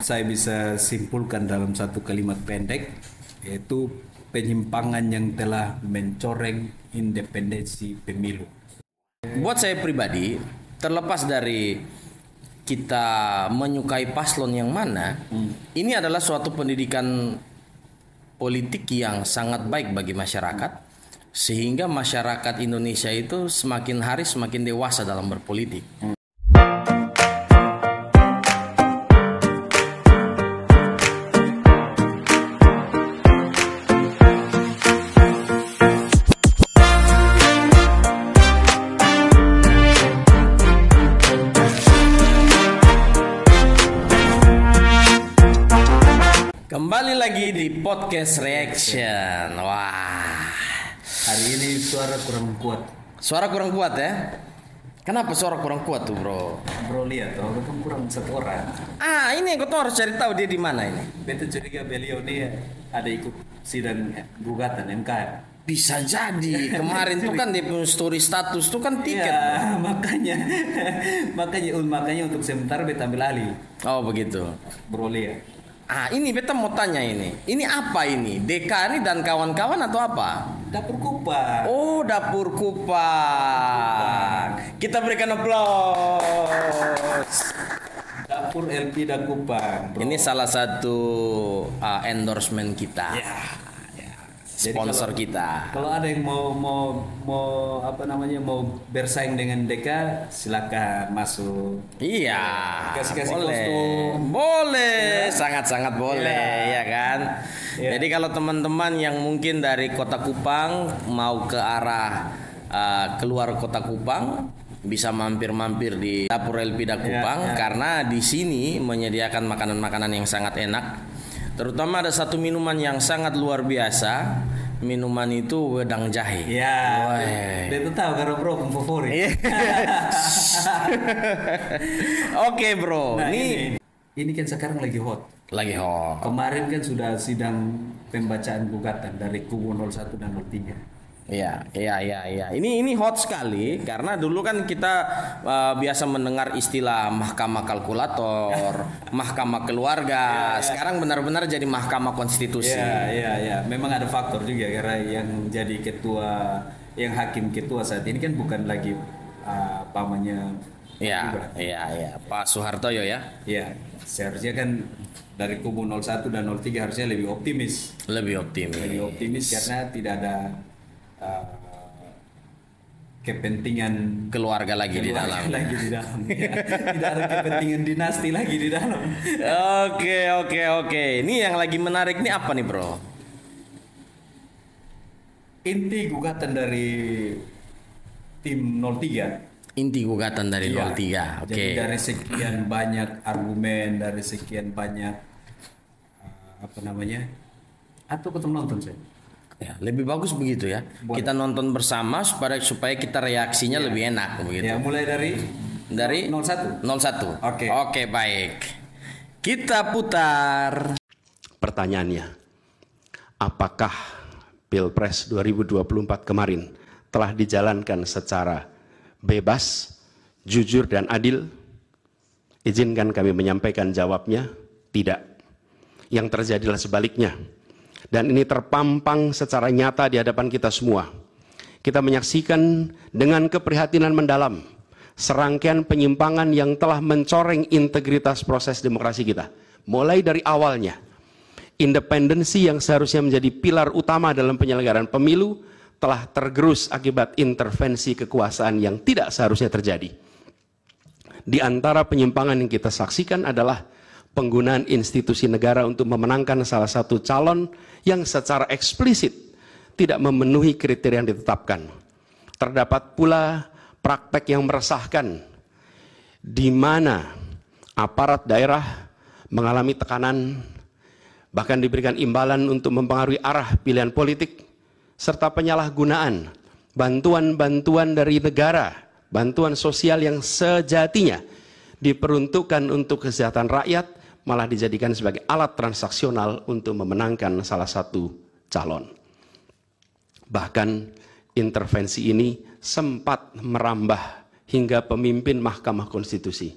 Saya bisa simpulkan dalam satu kalimat pendek, yaitu penyimpangan yang telah mencoreng independensi pemilu. Buat saya pribadi, terlepas dari kita menyukai paslon yang mana, ini adalah suatu pendidikan politik yang sangat baik bagi masyarakat, sehingga masyarakat Indonesia itu semakin hari semakin dewasa dalam berpolitik. Kembali lagi di podcast reaction. Wah, Hari ini suara kurang kuat. suara kurang kuat ya? Kenapa suara kurang kuat tuh, bro? Bro lihat, orang kan kurang satu orang. Ini aku tuh harus cari tahu dia di mana ini. Beta curiga beliau ini ada ikut sidang gugatan MK. Bisa jadi kemarin tuh kan dia punya story status tuh kan tiket. Ya, makanya untuk sementara beta ambil alih. Oh begitu. Bro lihat. Ini beta mau tanya ini. Ini apa ini? Deka ini dan kawan-kawan atau apa? Dapur Kupang. Oh, Dapur Kupang. Kita berikan aplaus. Dapur LP dan Kupang. Bro. Ini salah satu endorsement kita. Ya. Sponsor kita. Kalau ada yang mau bersaing dengan Deka, silakan masuk. Iya, Kasih boleh, kostum. boleh, sangat-sangat boleh, ya kan. Ya. Jadi kalau teman-teman yang mungkin dari Kota Kupang mau ke arah keluar Kota Kupang, bisa mampir-mampir di Dapur Elpida Kupang, karena di sini menyediakan makanan-makanan yang sangat enak. Terutama ada satu minuman yang sangat luar biasa. Minuman itu wedang jahe. Ya. Beta tahu karena bro favorit. Oke, bro. Nah, ini kan sekarang lagi hot. Lagi hot. Kemarin kan sudah sidang pembacaan gugatan dari kubu 01 dan 03. Iya. Ini hot sekali karena dulu kan kita biasa mendengar istilah mahkamah kalkulator, mahkamah keluarga. Sekarang benar-benar jadi mahkamah konstitusi. Iya. Memang ada faktor juga karena yang jadi ketua, yang hakim ketua saat ini kan bukan lagi pamannya. Iya. Pak Soehartoyo ya. Iya. Seharusnya kan dari kubu 01 dan 03 harusnya lebih optimis. Lebih optimis Karena tidak ada kepentingan keluarga lagi di dalam. Ya. Tidak ada kepentingan dinasti lagi di dalam. Oke. Ini yang lagi menarik nih apa nih, bro? Inti gugatan dari tim 03. Inti gugatan dari 03. Oke. Jadi dari sekian banyak argumen, dari sekian banyak atau ketemu nonton saya. Ya, lebih bagus begitu ya. Boleh. Kita nonton bersama supaya kita reaksinya lebih enak begitu. Ya, mulai dari 01. 01. Oke. Oke, baik. Kita putar. Pertanyaannya, apakah Pilpres 2024 kemarin telah dijalankan secara bebas, jujur, dan adil? Izinkan kami menyampaikan jawabnya, tidak. Yang terjadilah sebaliknya. Dan ini terpampang secara nyata di hadapan kita semua. Kita menyaksikan dengan keprihatinan mendalam serangkaian penyimpangan yang telah mencoreng integritas proses demokrasi kita. Mulai dari awalnya, independensi yang seharusnya menjadi pilar utama dalam penyelenggaraan pemilu telah tergerus akibat intervensi kekuasaan yang tidak seharusnya terjadi. Di antara penyimpangan yang kita saksikan adalah penggunaan institusi negara untuk memenangkan salah satu calon yang secara eksplisit tidak memenuhi kriteria yang ditetapkan. Terdapat pula praktek yang meresahkan di mana aparat daerah mengalami tekanan, bahkan diberikan imbalan untuk mempengaruhi arah pilihan politik, serta penyalahgunaan bantuan-bantuan dari negara, bantuan sosial yang sejatinya diperuntukkan untuk kesejahteraan rakyat, malah dijadikan sebagai alat transaksional untuk memenangkan salah satu calon. Bahkan intervensi ini sempat merambah hingga pemimpin Mahkamah Konstitusi.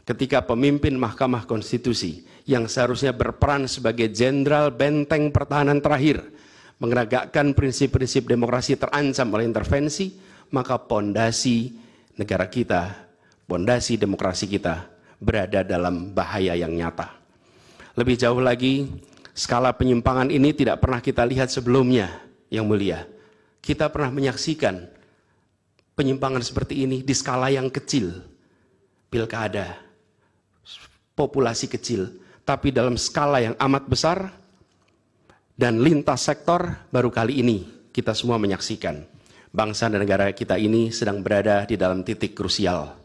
ketika pemimpin Mahkamah Konstitusi yang seharusnya berperan sebagai jenderal benteng pertahanan terakhir menegakkan prinsip-prinsip demokrasi terancam oleh intervensi, maka pondasi negara kita, pondasi demokrasi kita berada dalam bahaya yang nyata. Lebih jauh lagi, skala penyimpangan ini tidak pernah kita lihat sebelumnya, Yang Mulia. Kita pernah menyaksikan penyimpangan seperti ini di skala yang kecil, pilkada, populasi kecil, tapi dalam skala yang amat besar dan lintas sektor baru kali ini kita semua menyaksikan. Bangsa dan negara kita ini sedang berada di dalam titik krusial,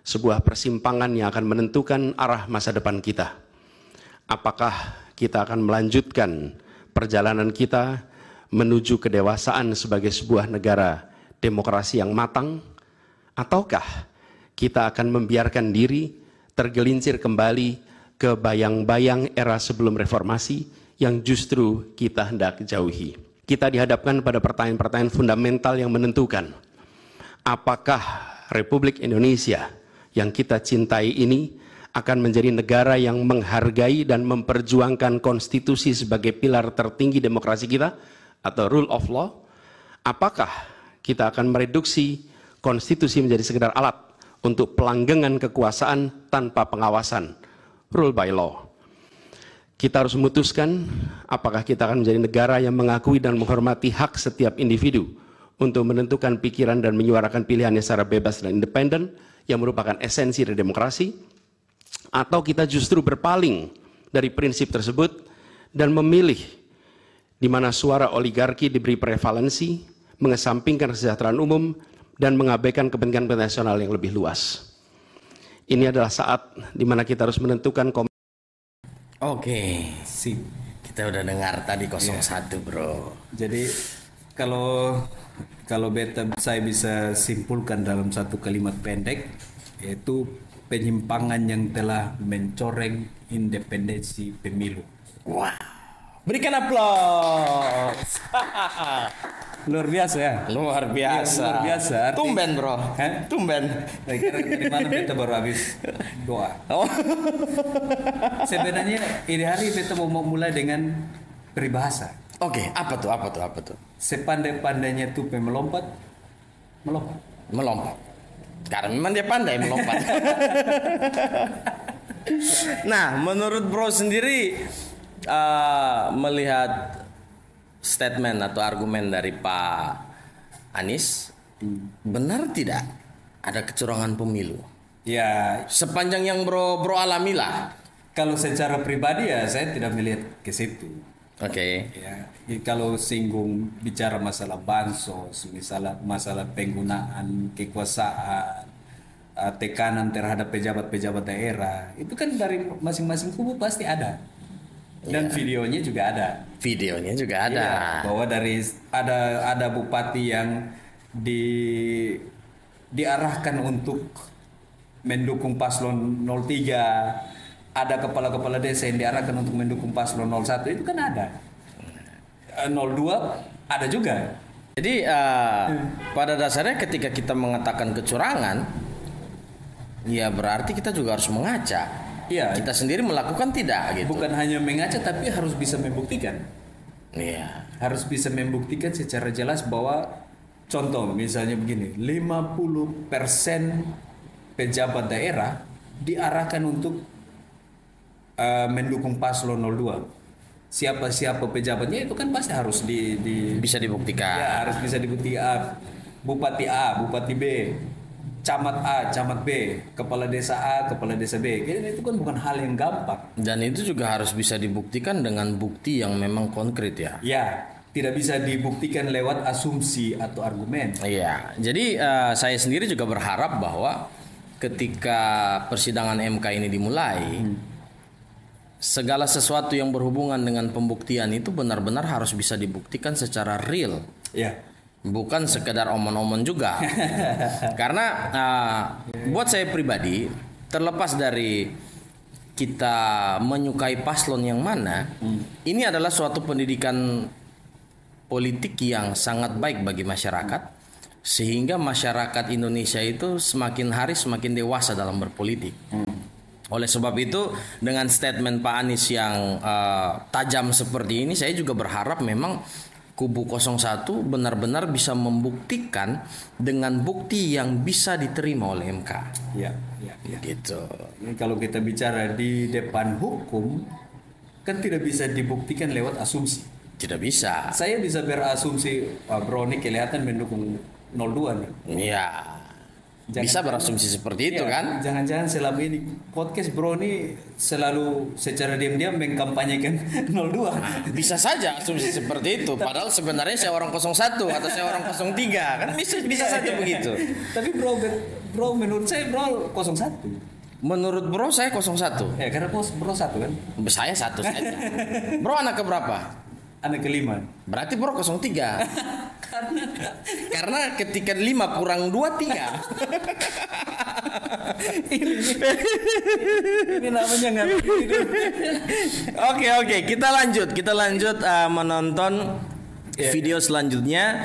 sebuah persimpangan yang akan menentukan arah masa depan kita. Apakah kita akan melanjutkan perjalanan kita menuju kedewasaan sebagai sebuah negara demokrasi yang matang, ataukah kita akan membiarkan diri tergelincir kembali ke bayang-bayang era sebelum reformasi yang justru kita hendak jauhi. Kita dihadapkan pada pertanyaan-pertanyaan fundamental yang menentukan apakah Republik Indonesia yang kita cintai ini akan menjadi negara yang menghargai dan memperjuangkan konstitusi sebagai pilar tertinggi demokrasi kita atau rule of law. Apakah kita akan mereduksi konstitusi menjadi sekedar alat untuk pelanggengan kekuasaan tanpa pengawasan, rule by law. Kita harus memutuskan apakah kita akan menjadi negara yang mengakui dan menghormati hak setiap individu untuk menentukan pikiran dan menyuarakan pilihannya secara bebas dan independen yang merupakan esensi dari demokrasi, atau kita justru berpaling dari prinsip tersebut dan memilih di mana suara oligarki diberi prevalensi, mengesampingkan kesejahteraan umum, dan mengabaikan kepentingan nasional yang lebih luas. Ini adalah saat di mana kita harus menentukan. Oke, sip. Kita udah dengar tadi 01, bro. Jadi kalau saya bisa simpulkan dalam satu kalimat pendek, yaitu penyimpangan yang telah mencoreng independensi pemilu. Wow. Berikan aplaus. Luar biasa ya? Luar biasa. Ya, luar biasa. Tumben, bro. Tumben. Kira dari mana beta baru habis doa. Oh. Sebenarnya ini hari beta mau mulai dengan peribahasa. Oke, apa tuh? Sepandai-pandainya tupai melompat. Karena memang dia pandai melompat. Nah, menurut bro sendiri melihat statement atau argumen dari Pak Anies, benar tidak ada kecurangan pemilu? Ya, sepanjang yang bro alami lah. Kalau secara pribadi ya saya tidak melihat ke situ. Oke. Ya, kalau singgung bicara masalah bansos, misalnya masalah penggunaan kekuasaan, tekanan terhadap pejabat-pejabat daerah, itu kan dari masing-masing kubu pasti ada. Dan videonya juga ada. Ya, bahwa dari ada bupati yang diarahkan untuk mendukung paslon 03, ada kepala-kepala desa yang diarahkan untuk mendukung paslon 01, itu kan ada. 02 ada juga. Jadi pada dasarnya ketika kita mengatakan kecurangan, ya berarti kita juga harus mengaca. Iya. Kita sendiri melakukan tidak gitu. Bukan hanya mengaca tapi harus bisa membuktikan. Iya. Harus bisa membuktikan secara jelas bahwa contoh misalnya begini, 50% pejabat daerah diarahkan untuk mendukung paslon 02. Siapa-siapa pejabatnya itu kan pasti harus bisa dibuktikan. Ya, harus bisa dibuktikan. Bupati A, Bupati B, camat A, camat B, kepala desa A, kepala desa B. Itu kan bukan hal yang gampang. Dan itu juga harus bisa dibuktikan dengan bukti yang memang konkret ya. Ya, tidak bisa dibuktikan lewat asumsi atau argumen. Iya. Jadi saya sendiri juga berharap bahwa ketika persidangan MK ini dimulai, segala sesuatu yang berhubungan dengan pembuktian itu benar-benar harus bisa dibuktikan secara real. Ya. Bukan sekedar omon-omon juga. Karena buat saya pribadi, terlepas dari kita menyukai paslon yang mana, ini adalah suatu pendidikan politik yang sangat baik bagi masyarakat, sehingga masyarakat Indonesia itu semakin hari semakin dewasa dalam berpolitik. Oleh sebab itu dengan statement Pak Anies yang tajam seperti ini, saya juga berharap memang kubu 01 benar-benar bisa membuktikan dengan bukti yang bisa diterima oleh MK. Ya. Gitu. Ini kalau kita bicara di depan hukum kan tidak bisa dibuktikan lewat asumsi. Tidak bisa. Saya bisa berasumsi Pak Bro ini kelihatan mendukung 02 nih. Iya. Bisa berasumsi seperti itu kan? Jangan-jangan selama ini podcast Bro ini selalu secara diam-diam mengkampanyekan 02. Bisa saja asumsi seperti itu. Padahal sebenarnya saya orang 01 atau saya orang 03 kan bisa saja begitu. Tapi bro menurut saya Bro 01. Menurut Bro saya 01. Ya karena Bro 1 kan. Saya 1 saja. Bro anak keberapa? Anak kelima. Berarti Bro 03. Karena ketika 5 kurang 2 3. Ini namanya nggak. Oke, kita lanjut menonton video selanjutnya,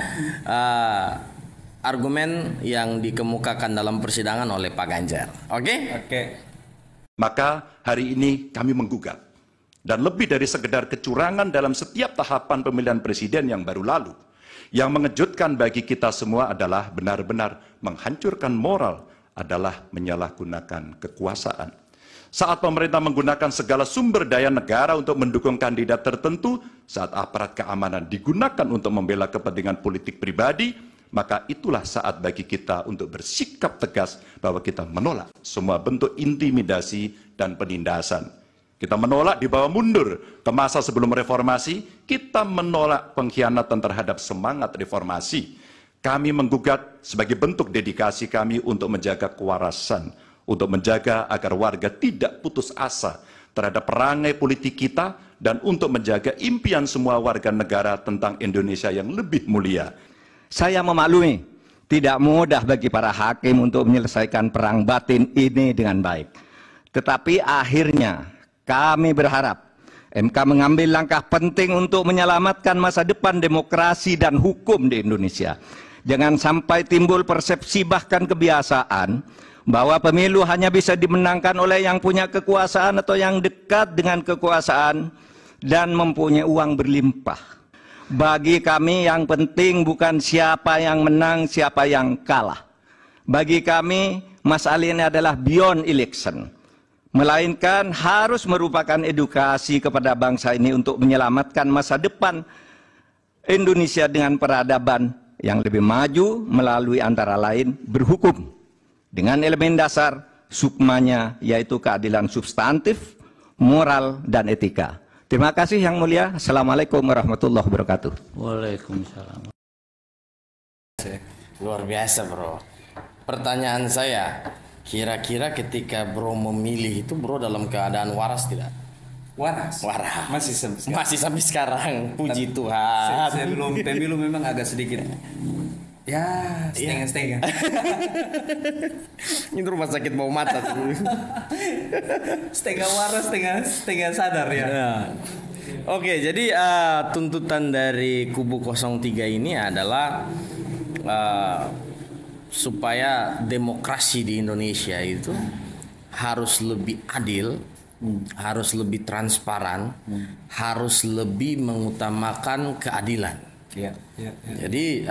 argumen yang dikemukakan dalam persidangan oleh Pak Ganjar. Oke. Maka hari ini kami menggugat, dan lebih dari sekedar kecurangan dalam setiap tahapan pemilihan presiden yang baru lalu. Yang mengejutkan bagi kita semua adalah benar-benar menghancurkan moral, adalah menyalahgunakan kekuasaan. Saat pemerintah menggunakan segala sumber daya negara untuk mendukung kandidat tertentu, saat aparat keamanan digunakan untuk membela kepentingan politik pribadi, maka itulah saat bagi kita untuk bersikap tegas bahwa kita menolak semua bentuk intimidasi dan penindasan. Kita menolak dibawa mundur ke masa sebelum reformasi, kita menolak pengkhianatan terhadap semangat reformasi. Kami menggugat sebagai bentuk dedikasi kami untuk menjaga kewarasan, untuk menjaga agar warga tidak putus asa terhadap perangai politik kita, dan untuk menjaga impian semua warga negara tentang Indonesia yang lebih mulia. Saya memaklumi, tidak mudah bagi para hakim untuk menyelesaikan perang batin ini dengan baik. Tetapi akhirnya kami berharap MK mengambil langkah penting untuk menyelamatkan masa depan demokrasi dan hukum di Indonesia. Jangan sampai timbul persepsi bahkan kebiasaan bahwa pemilu hanya bisa dimenangkan oleh yang punya kekuasaan atau yang dekat dengan kekuasaan dan mempunyai uang berlimpah. Bagi kami yang penting bukan siapa yang menang, siapa yang kalah. Bagi kami masalah ini adalah beyond election, melainkan harus merupakan edukasi kepada bangsa ini untuk menyelamatkan masa depan Indonesia dengan peradaban yang lebih maju melalui antara lain berhukum dengan elemen dasar sukmanya, yaitu keadilan substantif, moral, dan etika. Terima kasih Yang Mulia. Assalamualaikum warahmatullahi wabarakatuh. Waalaikumsalam. Luar biasa Bro. Pertanyaan saya, kira-kira ketika Bro memilih itu Bro dalam keadaan waras tidak? Waras. Masih sampai sekarang. Puji Tuhan. Sebelum pemilu memang agak sedikit. Ya, setengah-setengah. Ini rumah sakit bau mata tuh. Setengah waras, setengah sadar ya. Oke, jadi tuntutan dari kubu 03 ini adalah supaya demokrasi di Indonesia itu harus lebih adil, harus lebih transparan, harus lebih mengutamakan keadilan. Jadi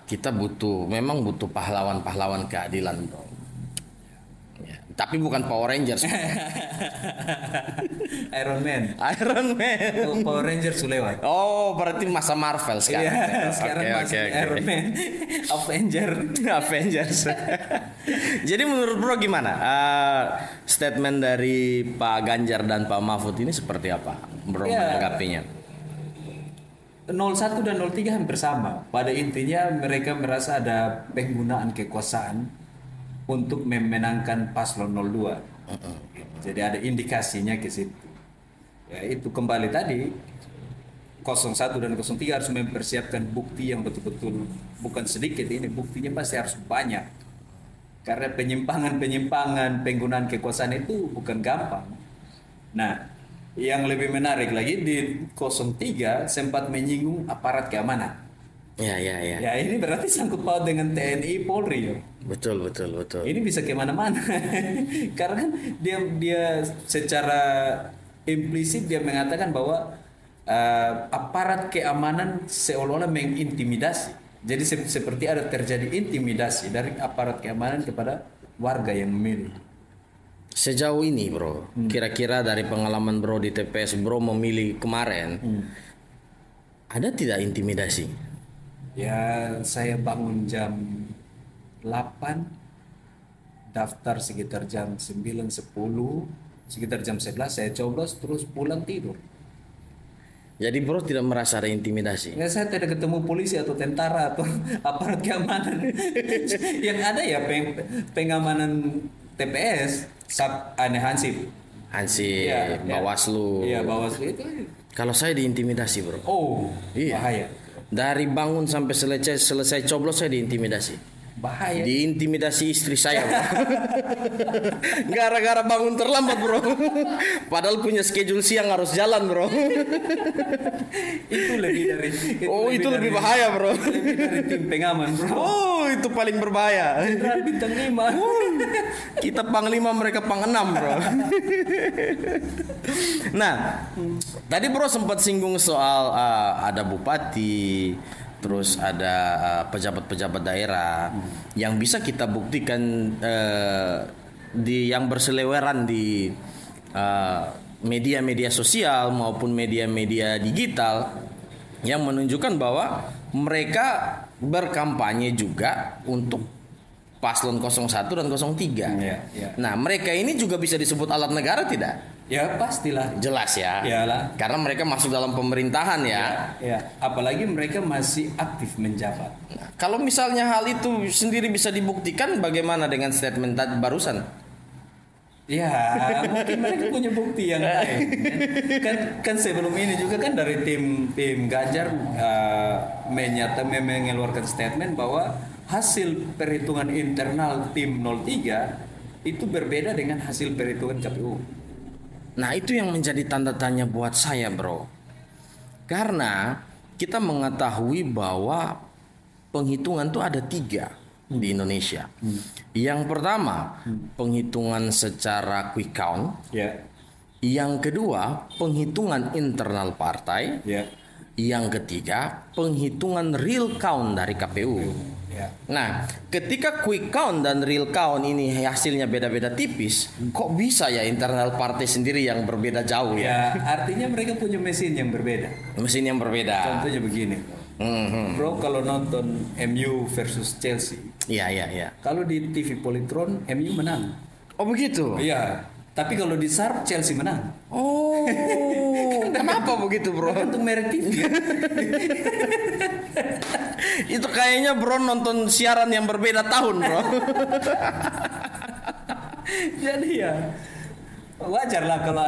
kita memang butuh pahlawan-pahlawan keadilan, Bro. Ya, tapi bukan Power Rangers. Iron Man. Oh, Power Rangers sudah lewat. Oh, berarti masa Marvel sekarang. Sekarang masih Iron Man. Avengers. Jadi menurut Bro gimana? Statement dari Pak Ganjar dan Pak Mahfud ini seperti apa? Bro menanggapinya? 01 dan 03 hampir sama. Pada intinya mereka merasa ada penggunaan kekuasaan untuk memenangkan paslon 02. Jadi ada indikasinya ke situ. Ya, itu kembali tadi 01 dan 03 harus mempersiapkan bukti yang betul-betul bukan sedikit, ini buktinya pasti harus banyak. Karena penyimpangan penggunaan kekuasaan itu bukan gampang. Nah, yang lebih menarik lagi di 03 sempat menyinggung aparat keamanan. Ya. Ya ini berarti sangkut paut dengan TNI Polri. Betul. Ini bisa kemana-mana. Karena kan dia secara implisit dia mengatakan bahwa aparat keamanan seolah-olah mengintimidasi. Jadi seperti ada terjadi intimidasi dari aparat keamanan kepada warga yang memilih. Sejauh ini bro, kira-kira dari pengalaman bro di TPS bro memilih kemarin, ada tidak intimidasi? Ya, saya bangun jam 8, daftar sekitar jam 9, 10, sekitar jam 11 saya coblos terus pulang tidur. Jadi bro tidak merasa ada intimidasi? Ya, saya tidak ketemu polisi atau tentara atau aparat keamanan. Yang ada ya pengamanan TPS, Hansip. Hansip, Bawaslu. Iya, Bawaslu itu. Kalau saya diintimidasi bro. Oh, Iya. bahaya. Dari bangun sampai selesai coblos saya diintimidasi. Bahaya. Diintimidasi istri saya bro. Gara-gara bangun terlambat bro. Padahal punya schedule siang harus jalan bro. Itu lebih dari Itu lebih bahaya bro. Lebih dari tim pengaman bro. Oh itu paling berbahaya. Jenderal bintang 5. Kita panglima mereka pang 6 bro. Nah tadi bro sempat singgung soal ada bupati, terus ada pejabat-pejabat daerah yang bisa kita buktikan yang berseliweran di media-media sosial maupun media-media digital yang menunjukkan bahwa mereka berkampanye juga untuk paslon 01 dan 03. Ya. Nah, mereka ini juga bisa disebut alat negara tidak? Ya pastilah. Jelas ya. Iyalah. Karena mereka masuk dalam pemerintahan ya. Ya, apalagi mereka masih aktif menjabat. Nah, kalau misalnya hal itu sendiri bisa dibuktikan, bagaimana dengan statement tadi barusan? Ya, mungkin mereka punya bukti yang lain. Kan sebelum ini juga kan dari tim Ganjar mengeluarkan statement bahwa hasil perhitungan internal tim 03 itu berbeda dengan hasil perhitungan KPU. Nah itu yang menjadi tanda tanya buat saya bro. Karena kita mengetahui bahwa penghitungan itu ada 3 di Indonesia. Yang pertama penghitungan secara quick count. Ya. Yang kedua penghitungan internal partai. Ya. Yang ketiga penghitungan real count dari KPU. Ya. Nah, ketika quick count dan real count ini hasilnya beda-beda tipis, kok bisa ya internal partai sendiri yang berbeda jauh ya? Ya, artinya mereka punya mesin yang berbeda. Mesin yang berbeda. Contohnya begini, bro, kalau nonton MU versus Chelsea, Iya. kalau di TV Polytron MU menang. Oh begitu? Iya, tapi kalau di SAR Chelsea menang. Oh, kenapa begitu bro? Untuk merek TV. Itu kayaknya bro nonton siaran yang berbeda tahun bro. Jadi ya wajar lah kalau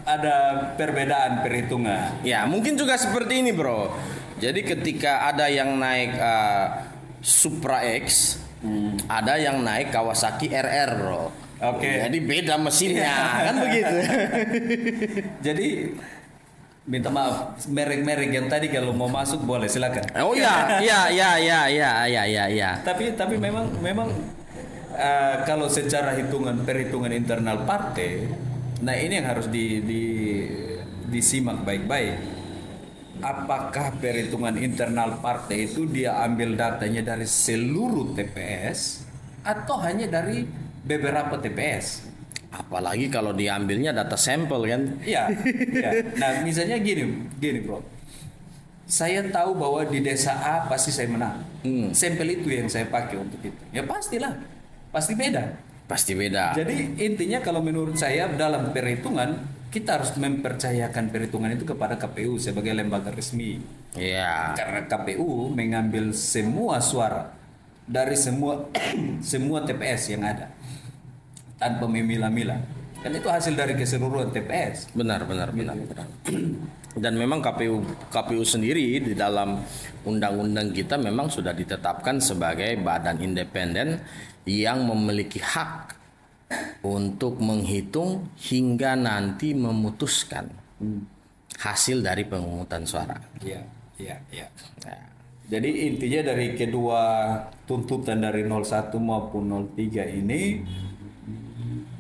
ada perbedaan perhitungan. Ya mungkin juga seperti ini bro. Jadi ketika ada yang naik Supra X, ada yang naik Kawasaki RR bro. Oke. Jadi beda mesinnya kan begitu. Jadi minta maaf, merek-merek yang tadi kalau mau masuk boleh silakan. Oh iya. Tapi memang kalau secara perhitungan internal partai, nah ini yang harus disimak baik-baik. Apakah perhitungan internal partai itu dia ambil datanya dari seluruh TPS atau hanya dari beberapa TPS? Apalagi kalau diambilnya data sampel kan? Iya. Nah misalnya gini bro, saya tahu bahwa di desa A pasti saya menang. Sampel itu yang saya pakai untuk itu. Ya pastilah, pasti beda. Pasti beda. Jadi intinya kalau menurut saya dalam perhitungan kita harus mempercayakan perhitungan itu kepada KPU sebagai lembaga resmi. Iya. Karena KPU mengambil semua suara dari semua TPS yang ada tanpa memilah-milah. Kan itu hasil dari keseluruhan TPS. Benar. Dan memang KPU sendiri di dalam undang-undang kita memang sudah ditetapkan sebagai badan independen yang memiliki hak untuk menghitung hingga nanti memutuskan hasil dari pemungutan suara. Iya. Nah, Jadi intinya dari kedua tuntutan dari 01 maupun 03 ini,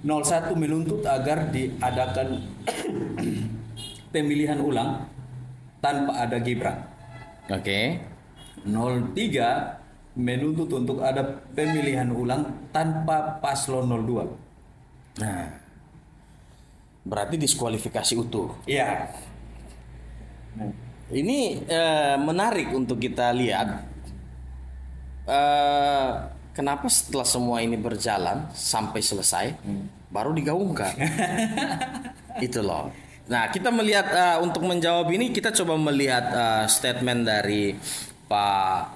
01 menuntut agar diadakan pemilihan ulang tanpa ada Gibran. Oke. 03 menuntut untuk ada pemilihan ulang tanpa paslon 02. Nah, berarti diskualifikasi utuh. Iya. Ini menarik untuk kita lihat. Kenapa setelah semua ini berjalan sampai selesai baru digaungkan? Itu loh. Nah, kita melihat untuk menjawab ini kita coba melihat statement dari Pak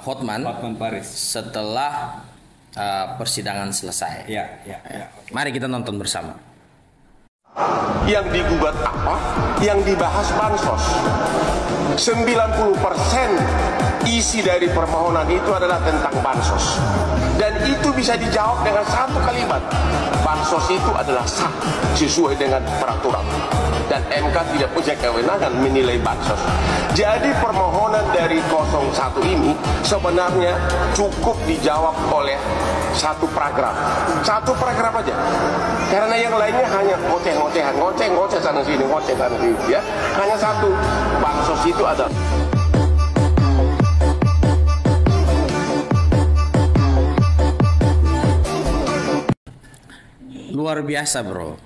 Hotman Paris setelah persidangan selesai. Ya. Mari kita nonton bersama. Yang digugat apa? Yang dibahas bansos. 90% isi dari permohonan itu adalah tentang bansos. Dan itu bisa dijawab dengan satu kalimat. Bansos itu adalah sah sesuai dengan peraturan. Dan MK tidak punya kewenangan menilai bansos. Jadi permohonan dari 01 ini sebenarnya cukup dijawab oleh satu paragraf. Satu paragraf aja. Karena yang lainnya hanya ngoceh-ngocehan, ngoceh sana sini, ngoceh sana sini, ya. Hanya satu, bansos itu ada. Luar biasa, bro.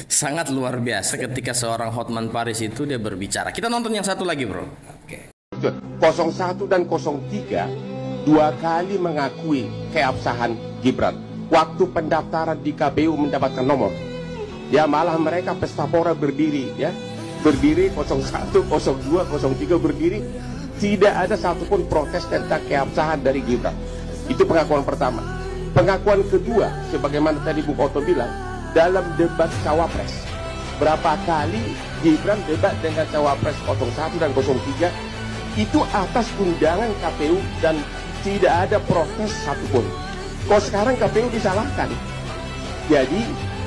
Sangat luar biasa ketika seorang Hotman Paris itu dia berbicara. Kita nonton yang satu lagi, bro. 01 dan 03 dua kali mengakui keabsahan Gibran. Waktu pendaftaran di KPU mendapatkan nomor, ya malah mereka pesta pora berdiri, ya berdiri 01, 02, 03 berdiri, tidak ada satupun protes tentang keabsahan dari Gibran. Itu pengakuan pertama. Pengakuan kedua, sebagaimana tadi Bung Otto bilang, dalam debat cawapres, berapa kali Gibran debat dengan cawapres 01 dan 03 itu atas undangan KPU dan tidak ada protes satupun. Kok sekarang KPU disalahkan? Jadi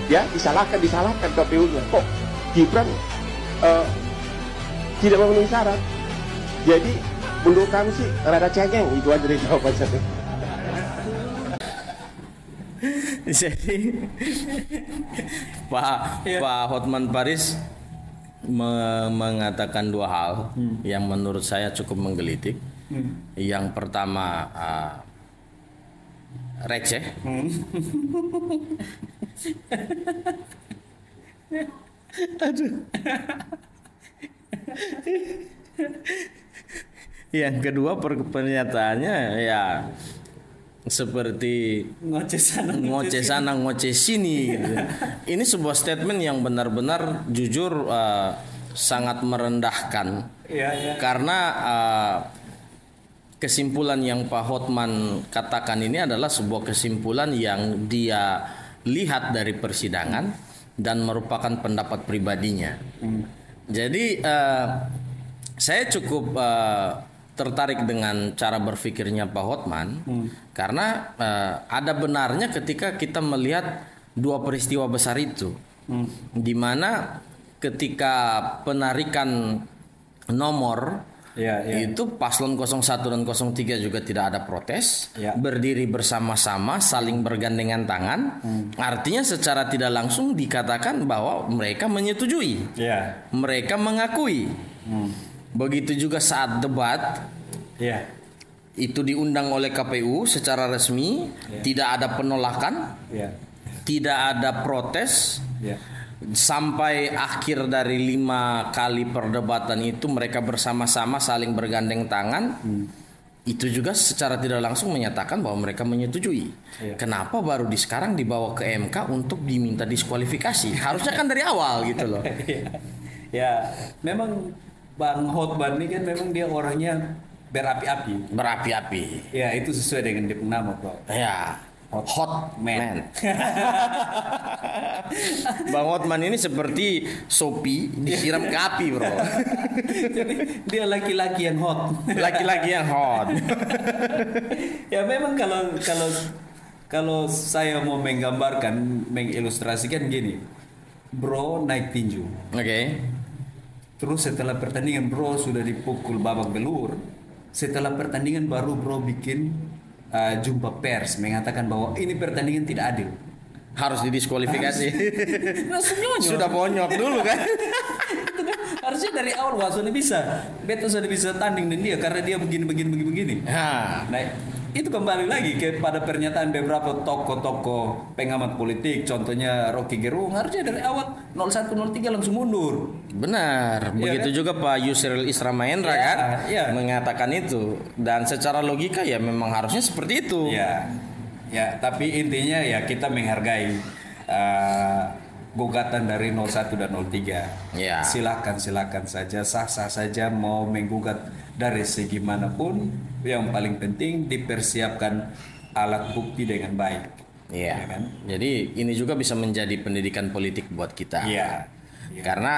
ya disalahkan KPU-nya. Kok Gibran tidak memenuhi syarat? Jadi menurut kami sih rada cengeng, itu aja dari jawaban saya. Jadi Pak Hotman Paris mengatakan dua hal yang menurut saya cukup menggelitik. Yang pertama receh. Aduh. Yang kedua pernyataannya ya seperti ngoceh sana ngoceh sini gitu. Ini sebuah statement yang benar-benar jujur sangat merendahkan. Karena kesimpulan yang Pak Hotman katakan ini adalah sebuah kesimpulan yang dia lihat dari persidangan dan merupakan pendapat pribadinya. Jadi saya cukup tertarik dengan cara berpikirnya Pak Hotman karena ada benarnya ketika kita melihat dua peristiwa besar itu, di mana ketika penarikan nomor itu paslon 01 dan 03 juga tidak ada protes, berdiri bersama-sama saling bergandengan tangan, artinya secara tidak langsung dikatakan bahwa mereka menyetujui, mereka mengakui. Begitu juga saat debat, itu diundang oleh KPU secara resmi, tidak ada penolakan, tidak ada protes. Sampai akhir dari 5 kali perdebatan itu mereka bersama-sama saling bergandeng tangan. Itu juga secara tidak langsung menyatakan bahwa mereka menyetujui. Kenapa baru sekarang dibawa ke MK untuk diminta diskualifikasi? Harusnya kan dari awal gitu loh. Ya, memang Bang Hotman ini kan memang dia orangnya berapi-api. Ya, itu sesuai dengan dia nama, bro. Ya. Hot man. Bang Hotman ini seperti Sopi disiram ke api, bro. Jadi dia laki-laki yang hot. Laki-laki yang hot. Ya memang kalau saya mau mengilustrasikan gini, bro naik tinju. Oke. Terus setelah pertandingan bro sudah dipukul babak belur. Setelah pertandingan baru bro bikin jumpa pers mengatakan bahwa ini pertandingan tidak adil. Harus didiskualifikasi. Langsung nyonyot. Sudah bonyok dulu kan. Itu kan harusnya dari awal sudah bisa. Beto sudah bisa tanding dengan dia karena dia begini. Nah, itu kembali lagi kepada pernyataan beberapa tokoh-tokoh pengamat politik, contohnya Rocky Gerung, harusnya dari awal 0103 langsung mundur. Benar, begitu juga Pak Yusril Isra Mahendra kan mengatakan itu, dan secara logika ya memang harusnya seperti itu. Ya, tapi intinya ya kita menghargai gugatan dari 01 dan 03. Ya. Silakan saja, sah-sah saja mau menggugat dari segi manapun. Yang paling penting dipersiapkan alat bukti dengan baik. Iya. Ya kan? Jadi ini juga bisa menjadi pendidikan politik buat kita. Iya. Karena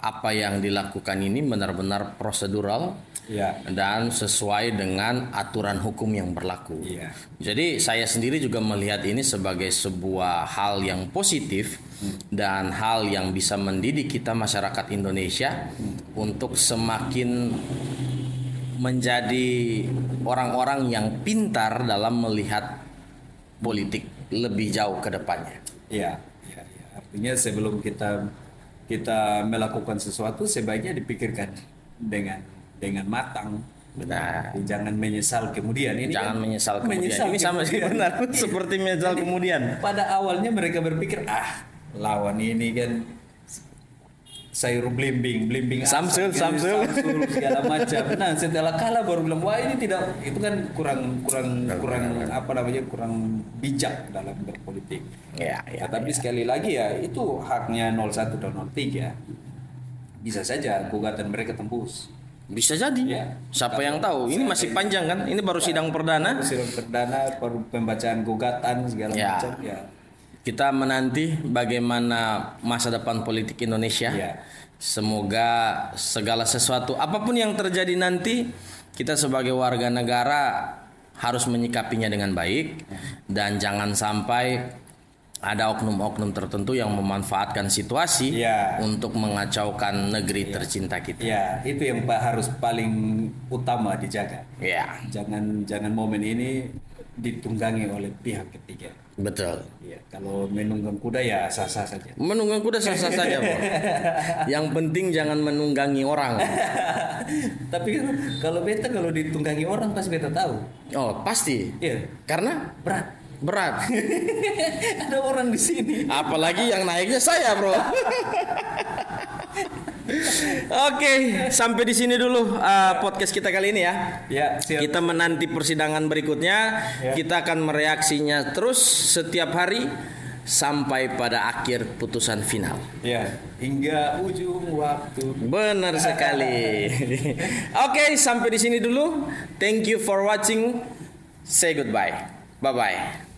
apa yang dilakukan ini benar-benar prosedural. Ya. Dan sesuai dengan aturan hukum yang berlaku. Ya. Jadi saya sendiri juga melihat ini sebagai sebuah hal yang positif dan hal yang bisa mendidik kita masyarakat Indonesia untuk semakin menjadi orang-orang yang pintar dalam melihat politik lebih jauh ke depannya. Ya. Artinya sebelum kita melakukan sesuatu sebaiknya dipikirkan dengan matang. Benar. Jangan menyesal kemudian. Ini Jangan kan menyesal kemudian. Ini sama sih benar. Seperti menyesal kemudian. Pada awalnya mereka berpikir lawan ini kan sayur blimbing Samsul segala macam. Nah, setelah kalah baru bilang wah ini tidak, itu kan kurang bijak dalam berpolitik. Tapi sekali lagi ya itu haknya 01 dan 03. Bisa saja gugatan mereka tembus. Bisa jadi. Ya. Siapa yang tahu? Ini masih panjang kan? Ini baru sidang perdana. Baru pembacaan gugatan segala macam. Ya. Kita menanti bagaimana masa depan politik Indonesia. Semoga segala sesuatu apapun yang terjadi nanti, kita sebagai warga negara harus menyikapinya dengan baik dan jangan sampai ada oknum-oknum tertentu yang memanfaatkan situasi untuk mengacaukan negeri tercinta kita. Ya, itu yang harus paling utama dijaga. Jangan momen ini ditunggangi oleh pihak ketiga. Betul. Ya, kalau menunggang kuda ya sah-sah saja. Menunggang kuda sah-sah saja, Bro. Yang penting jangan menunggangi orang. Tapi kalau ditunggangi orang pasti beta tahu. Oh, pasti. Iya. Karena berat. Ada orang di sini. Apalagi yang naiknya saya, Bro. Oke, sampai di sini dulu podcast kita kali ini ya. Siap. Kita menanti persidangan berikutnya. Kita akan mereaksinya terus setiap hari sampai pada akhir putusan final. Hingga ujung waktu. Benar sekali. Oke, sampai di sini dulu. Thank you for watching. Say goodbye. Bye bye.